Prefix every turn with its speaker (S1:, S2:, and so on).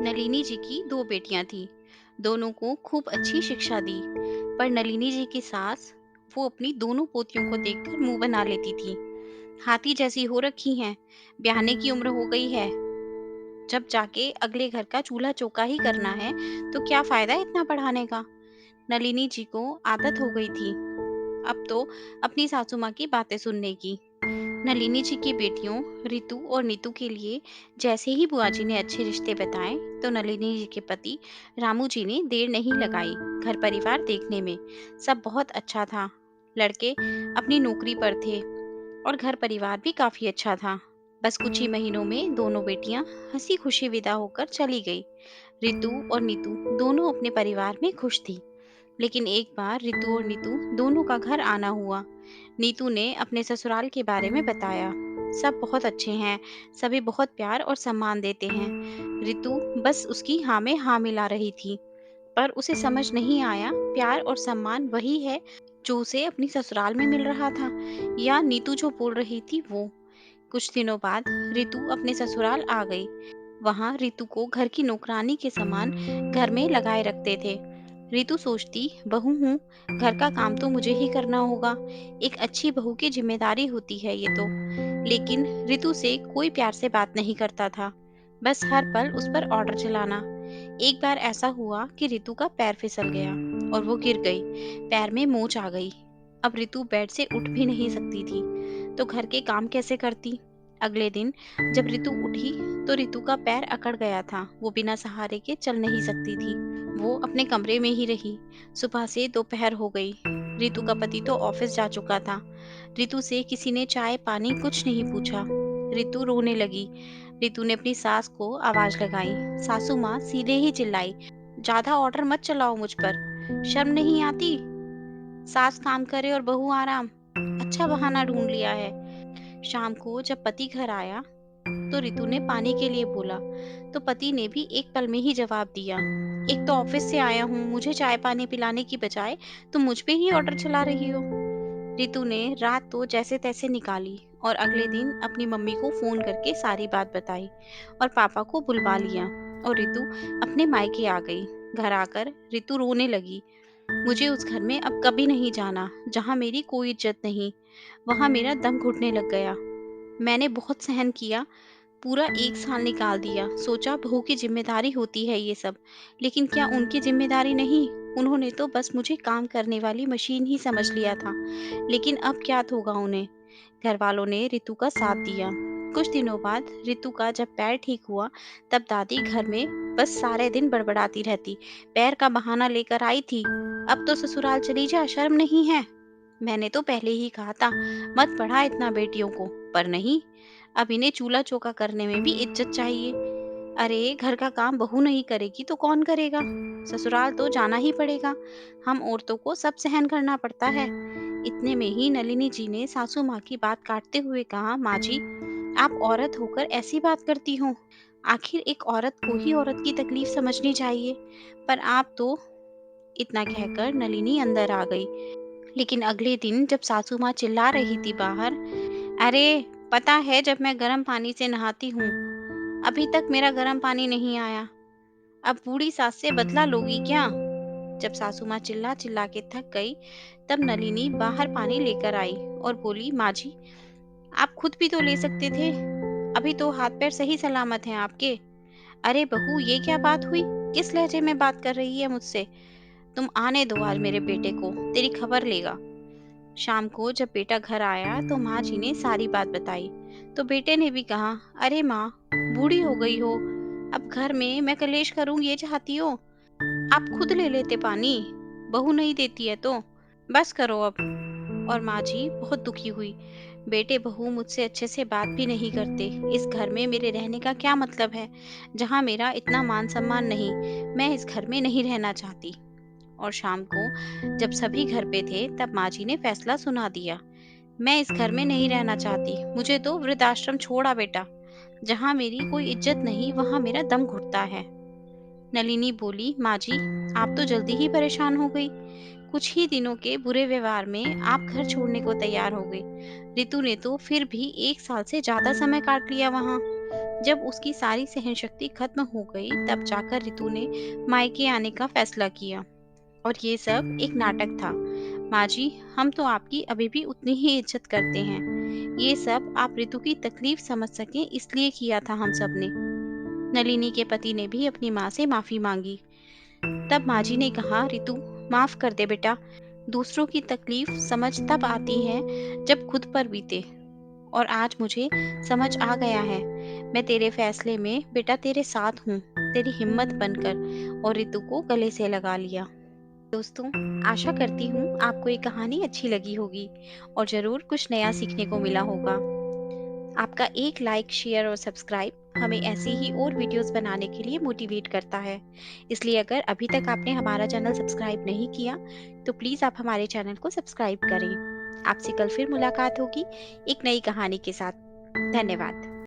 S1: नलिनी जी की दो बेटियां थीं। दोनों को खूब अच्छी शिक्षा दी। पर नलिनी जी की सास, वो अपनी दोनों पोतियों को देखकर मुंह बना लेती थी। हाथी जैसी हो रखी हैं, ब्याहने की उम्र हो गई है, जब जाके अगले घर का चूल्हा चौका ही करना है तो क्या फायदा इतना पढ़ाने का। नलिनी जी को आदत हो गई थी अब तो अपनी सासू माँ की बातें सुनने की। नलिनी जी की बेटियों रितु और नीतू के लिए जैसे ही बुआ जी ने अच्छे रिश्ते बताए, तो नलिनी जी के पति रामू जी ने देर नहीं लगाई घर परिवार देखने में। सब बहुत अच्छा था। लड़के अपनी नौकरी पर थे और घर परिवार भी काफी अच्छा था। बस कुछ ही महीनों में दोनों बेटियां हंसी खुशी विदा होकर चली गई। रितु और नीतू दोनों अपने परिवार में खुश थी। लेकिन एक बार रितु और नीतू दोनों का घर आना हुआ। नीतू ने अपने ससुराल के बारे में बताया। सब बहुत अच्छे हैं, सभी बहुत प्यार और सम्मान देते हैं। रितु बस उसकी हाँ में हाँ मिला रही थी, पर उसे समझ नहीं आया प्यार और सम्मान वही है जो उसे अपनी ससुराल में मिल रहा था, या नीतू जो बोल रही थी वो। कुछ दिनों बाद रितु अपने ससुराल आ गई। वहां रितु को घर की नौकरानी के समान घर में लगाए रखते थे। रितु सोचती, बहू हूँ, घर का काम तो मुझे ही करना होगा। एक अच्छी बहू की जिम्मेदारी होती है ये तो। लेकिन रितु से कोई प्यार से बात नहीं करता था, बस हर पल उस पर ऑर्डर चलाना। एक बार ऐसा हुआ कि रितु का पैर फिसल गया और वो गिर गई। पैर में मोच आ गई। अब रितु बेड से उठ भी नहीं सकती थी, तो घर के काम कैसे करती। अगले दिन जब रितु उठी तो रितु का पैर अकड़ गया था, वो बिना सहारे के चल नहीं सकती थी। वो अपने कमरे में ही रही। सुबह से दोपहर हो गई। रितु का पति तो ऑफिस जा चुका था। रितु से किसी ने चाय पानी कुछ नहीं पूछा। रितु रोने लगी। रितु ने अपनी सास को आवाज लगाई। सासू माँ सीधे ही चिल्लाई, ज्यादा ऑर्डर मत चलाओ मुझ पर, शर्म नहीं आती। सास काम करे और बहू आराम, अच्छा बहाना ढूंढ लिया है। शाम को जब पति घर आया तो रितु ने पानी के लिए बोला, तो पति ने भी एक पल में ही जवाब दिया, एक तो ऑफिस से आया हूँ, मुझे चाय पानी पिलाने की बजाय तुम मुझ पे ही ऑर्डर चला रही हो। रितु ने रात तो जैसे तैसे निकाली और अगले दिन अपनी मम्मी को फोन करके सारी बात बताई और पापा को बुलवा लिया। और रितु अपने मायके आ गई। घर आकर रितु रोने लगी। मुझे उस घर में अब कभी नहीं जाना जहाँ मेरी कोई इज्जत नहीं। वहां मेरा दम घुटने लग गया। मैंने बहुत सहन किया, पूरा 1 साल निकाल दिया। सोचा बहू की जिम्मेदारी होती है ये सब, लेकिन क्या उनकी जिम्मेदारी नहीं। उन्होंने तो बस मुझे काम करने वाली मशीन ही समझ लिया था। लेकिन अब क्या होगा उन्हें। घर वालों ने रितु का साथ दिया। कुछ दिनों बाद रितु का जब पैर ठीक हुआ, तब दादी घर में बस सारे दिन बड़बड़ाती रहती, पैर का बहाना लेकर आई थी, अब तो ससुराल चली जा, शर्म नहीं है। मैंने तो पहले ही कहा था मत पढ़ा इतना बेटियों को, पर नहीं, अब इन्हें चूल्हा चौका करने में भी इज्जत चाहिए। अरे घर का काम बहू नहीं करेगी तो कौन करेगा। ससुराल तो जाना ही पड़ेगा। हम औरतों को सब सहन करना पड़ता है। इतने में ही नलिनी जी ने सासू माँ की बात काटते हुए कहा, माँ जी, आप औरत होकर ऐसी बात करती हो। आखिर एक औरत को ही औरत की तकलीफ समझनी चाहिए, पर आप तो। इतना कहकर नलिनी अंदर आ गई। लेकिन अगले दिन जब सासू माँ चिल्ला रही थी बाहर, अरे पता है जब मैं गर्म पानी से नहाती हूँ, अभी तक मेरा गर्म पानी नहीं आया, अब बूढ़ी सास से बदला लोगी क्या। जब सासू माँ चिल्ला चिल्ला के थक गई, तब नलिनी बाहर पानी लेकर आई और बोली, माँ जी, आप खुद भी तो ले सकते थे, अभी तो हाथ पैर सही सलामत हैं आपके। अरे बहू, ये क्या बात हुई, किस लहजे में बात कर रही है मुझसे। तुम आने दो आज मेरे बेटे को, तेरी खबर लेगा। शाम को जब बेटा घर आया तो माँ जी ने सारी बात बताई। तो बेटे ने भी कहा, अरे माँ, बूढ़ी हो गई हो, अब घर में मैं कलेश करूं ये चाहती हो। आप खुद ले लेते पानी, बहू नहीं देती है तो। बस करो अब। और माँ जी बहुत दुखी हुई। बेटे बहू मुझसे अच्छे से बात भी नहीं करते। इस घर में मेरे रहने का क्या मतलब है, जहाँ मेरा इतना मान सम्मान नहीं। मैं इस घर में नहीं रहना चाहती। और शाम को जब सभी घर पे थे, तब माँ जी ने फैसला सुना दिया, मैं इस घर में नहीं रहना चाहती, मुझे तो वृद्धाश्रम छोड़ा बेटा। जहाँ मेरी कोई इज्जत नहीं, वहाँ मेरा दम घुटता है। नलिनी बोली, माँ जी, आप तो जल्दी ही परेशान हो गई। कुछ ही दिनों के बुरे व्यवहार में आप घर छोड़ने को तैयार हो गई। रितु ने तो फिर भी 1 साल से ज्यादा समय काट लिया वहाँ। जब उसकी सारी सहनशक्ति खत्म हो गई, तब जाकर रितु ने मायके आने का फैसला किया। और ये सब एक नाटक था। माँ जी, हम तो आपकी अभी भी उतनी ही इज्जत करते हैं। ये सब आप रितु की तकलीफ समझ सकें इसलिए किया था हम सब ने। नलिनी के पति ने भी अपनी माँ से माफी मांगी। तब माँ जी ने कहा, रितु, माफ कर दे बेटा। दूसरों की तकलीफ समझ तब आती है जब खुद पर बीते। और आज मुझे समझ आ गया है। मैं तेरे फैसले में बेटा तेरे साथ हूँ, तेरी हिम्मत बनकर। और रितु को गले से लगा लिया। दोस्तों, आशा करती हूँ आपको ये कहानी अच्छी लगी होगी और ज़रूर कुछ नया सीखने को मिला होगा। आपका एक लाइक, शेयर और सब्सक्राइब हमें ऐसी ही और वीडियोस बनाने के लिए मोटिवेट करता है। इसलिए अगर अभी तक आपने हमारा चैनल सब्सक्राइब नहीं किया, तो प्लीज़ आप हमारे चैनल को सब्सक्राइब करें। आपसे कल फिर मुलाकात होगी एक नई कहानी के साथ। धन्यवाद।